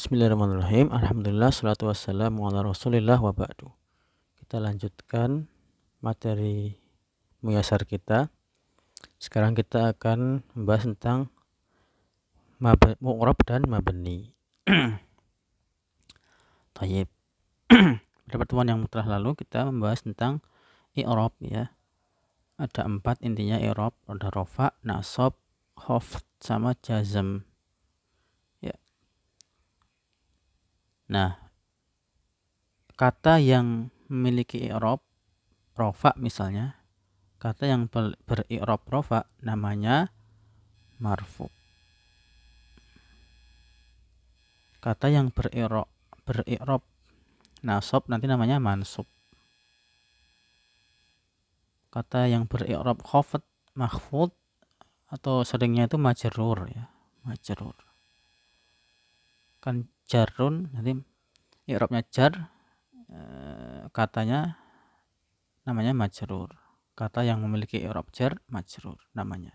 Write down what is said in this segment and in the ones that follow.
Bismillahirrahmanirrahim. Alhamdulillah, salatu wassalamu ala rasulillah wa ba'du. Kita lanjutkan materi muyasar kita. Sekarang kita akan membahas tentang mu'rab dan mabni. Tayyib. Pada pertemuan yang telah lalu kita membahas tentang i'rab ya. Ada 4 intinya i'rab, ada rafa, nasab, khafd sama jazm. Ya. Nah, kata yang memiliki i'rab rafa misalnya, kata yang beri'rab rafa namanya marfu. Kata yang beri'rab nasab nanti namanya mansub. Kata yang beri'rab khafd, makhfud atau seringnya itu majrur ya, majrur. Kan jarun nanti i'rabnya jar, katanya namanya majrur. Kata yang memiliki i'rab jar majrur namanya.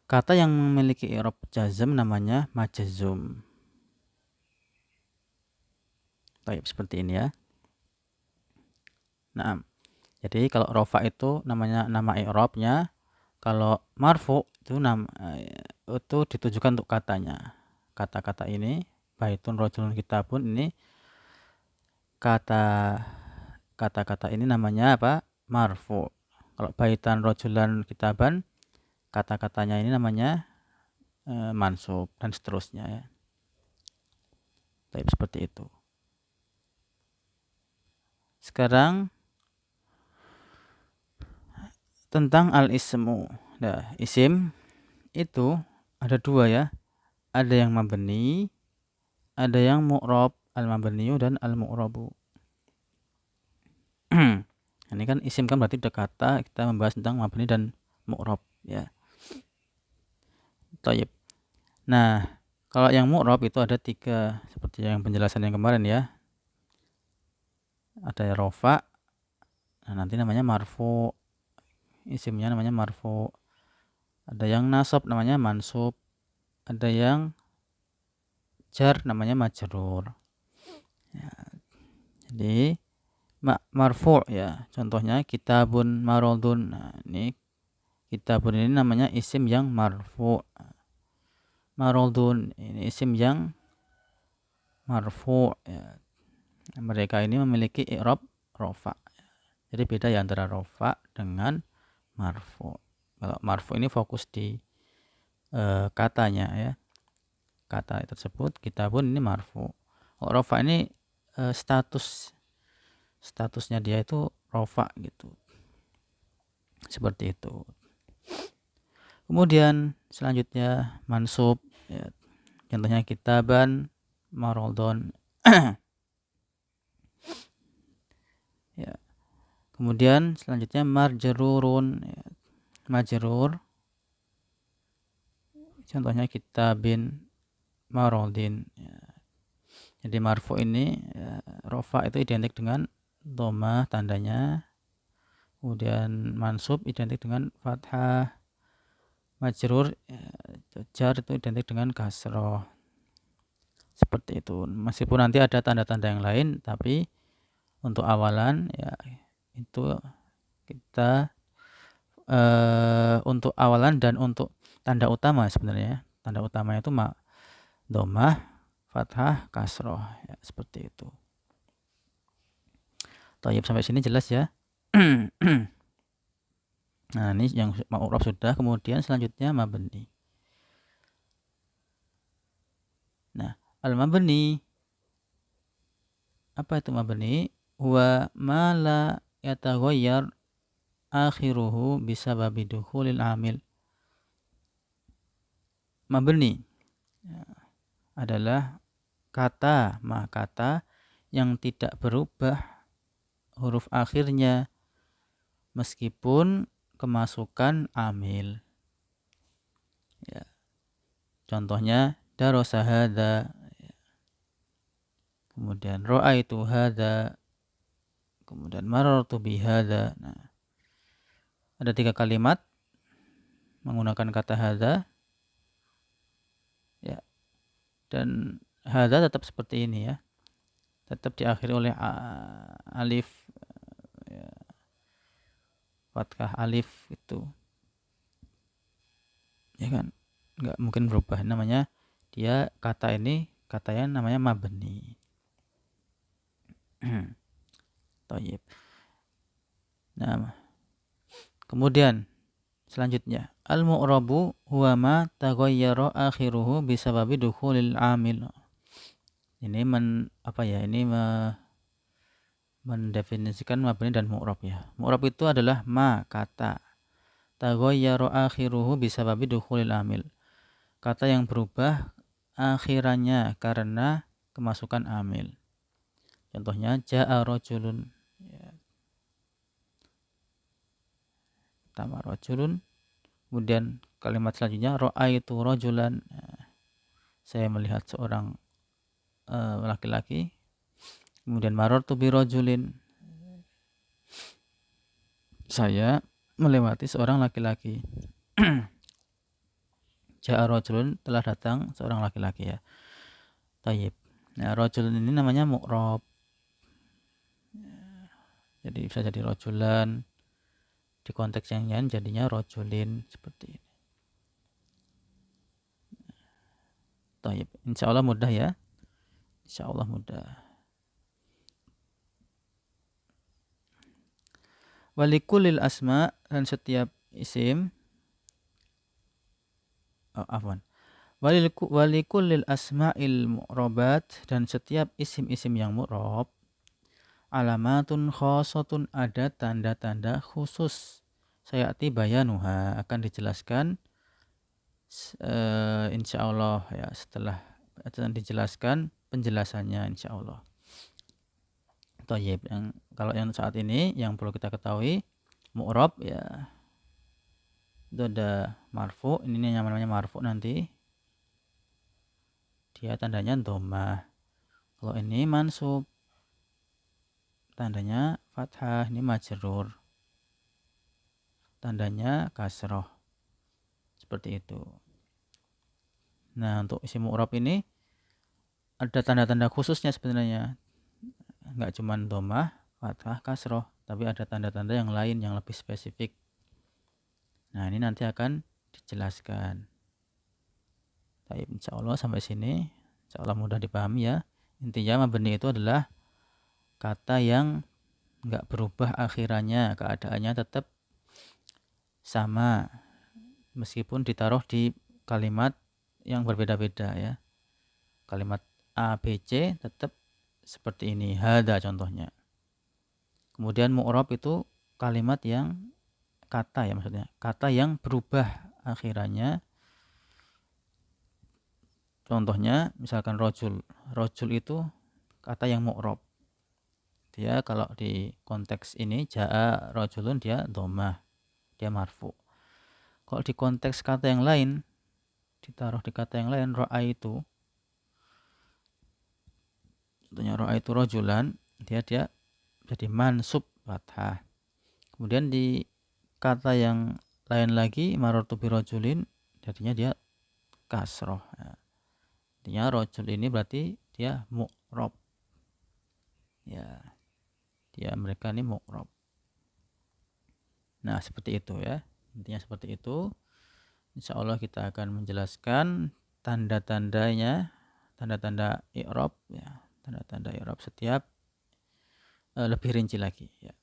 Kata yang memiliki i'rab jazm namanya majzum. Baik, seperti ini ya. Nah, jadi kalau rafa itu namanya nama i'rabnya, kalau marfu itu itu ditujukan untuk katanya. Kata-kata ini baitun rajulun kitabun, ini kata-kata ini namanya apa? Marfu. Kalau baitan rajulan kitaban, kata-katanya ini namanya mansub dan seterusnya ya. Baik, seperti itu. Sekarang tentang al-ismu. Nah, isim itu ada 2 ya. Ada yang mabni, ada yang mu'rab, al-mabniyu dan al-mu'rabu. Ini kan isim kan berarti udah kata, kita membahas tentang mabni dan mu'rab ya. Tayyib. Nah, kalau yang mu'rab itu ada 3 seperti yang penjelasan yang kemarin ya. Ada rafa, nah nanti namanya marfu, isimnya namanya marfu. Ada yang nasab namanya mansub, ada yang jar namanya majrur ya. Jadi marfu ya, contohnya kitabun marodun. Nah, ini kitabun ini namanya isim yang marfu. Marodun ini isim yang marfu ya. Mereka ini memiliki i'rab rafa. Jadi beda ya antara rafa dengan marfu. Kalau marfu ini fokus di katanya ya, kata tersebut. Kitabun ini marfu. Kalau rafa ini statusnya dia itu rafa gitu, seperti itu. Kemudian selanjutnya mansub ya. Contohnya kitaban marodon ya. Kemudian selanjutnya marjrurun ya. Majrur, contohnya kitabin marodin ya. Jadi marfu ini ya, rafa itu identik dengan dhammah tandanya, kemudian mansub identik dengan fathah, majrur ya, jar itu identik dengan kasroh, seperti itu. Meskipun nanti ada tanda-tanda yang lain, tapi untuk awalan ya itu kita untuk awalan dan untuk tanda utama sebenarnya. Tanda utama itu dhammah, fathah, kasroh ya, seperti itu. Tayyib, sampai sini jelas ya. Nah, ini yang mu'rab sudah. Kemudian selanjutnya mabni. Nah, al-mabni, apa itu mabni? Huwa ma la yataghayyar akhiruhu bisababi dukhulil amil. Mabni ya, adalah kata yang tidak berubah huruf akhirnya meskipun kemasukan amil ya. Contohnya darasa hadza ya. Kemudian ra'aitu hadza, kemudian marartu bi hadza. Nah, ada 3 kalimat menggunakan kata hadza ya. Dan hadza tetap seperti ini ya, tetap diakhiri oleh alif, ya, fathah alif itu, ya kan, nggak mungkin berubah. Namanya dia kata ini katanya namanya mabni. Thayyib. Nah, kemudian selanjutnya al-mu'rabu huwa ma taghayyara akhiruhu bisababi dukhulil amil. Ini ini mendefinisikan mabni dan mu'rab ya. Mu'rab itu adalah kata taghayyara akhiruhu bisababi dukhulil amil. Kata yang berubah akhirannya karena kemasukan amil. Contohnya ja'a rajulun. Ya. Pertama rajulun. Kemudian kalimat selanjutnya ra'aitu rajulan. Saya melihat seorang laki-laki. Kemudian marartu bi rajulin. Saya melewati seorang laki-laki. Ja'a rajulun, telah datang seorang laki-laki ya. Thayyib. Nah, rajulun ini namanya mu'rab. Jadi bisa jadi rajulan, di konteks yang lain jadinya rajulin, seperti ini. Thayyib. Insyaallah mudah ya. Insyaallah mudah. Walikulil asma, dan setiap isim Walikulil asma'il mu'robat, dan setiap isim-isim yang mu'rob, alamatun khosotun, ada tanda-tanda khusus. Sayati bayanuha, akan dijelaskan insyaallah ya, setelah akan dijelaskan penjelasannya insyaallah. Thayyib. Kalau yang saat ini yang perlu kita ketahui, mu'rob ya itu ada marfu, ini yang namanya marfu nanti dia tandanya dhammah. Kalau ini mansub tandanya fathah, ini majrur tandanya kasroh, seperti itu. Nah, untuk isim mu'rab ini ada tanda-tanda khususnya sebenarnya, nggak cuma dhammah, fathah, kasroh, tapi ada tanda-tanda yang lain yang lebih spesifik. Nah, ini nanti akan dijelaskan. Baik, insyaallah sampai sini insyaallah mudah dipahami ya. Intinya mabni itu adalah kata yang nggak berubah akhirannya, keadaannya tetap sama meskipun ditaruh di kalimat yang berbeda-beda ya. Kalimat A, B, C tetap seperti ini, hada contohnya. Kemudian mu'rab itu kalimat yang kata ya, maksudnya kata yang berubah akhirannya. Contohnya misalkan rojul itu kata yang mu'rab. Dia kalau di konteks ini ja'a rojulun, dia dhammah, dia marfu. Kalau di konteks kata yang lain, ditaruh di kata yang lain, ra'aitu, contohnya ra'aitu rojulan, dia jadi mansub fathah. Kemudian di kata yang lain lagi, marartu bi rojulin, jadinya dia kasroh. Artinya rojul ini berarti dia mu'rab. Ya, dia mereka ini mu'rab. Nah, seperti itu ya. Intinya seperti itu. Insyaallah kita akan menjelaskan tanda-tandanya, tanda-tanda i'rab ya, tanda-tanda i'rab setiap lebih rinci lagi ya.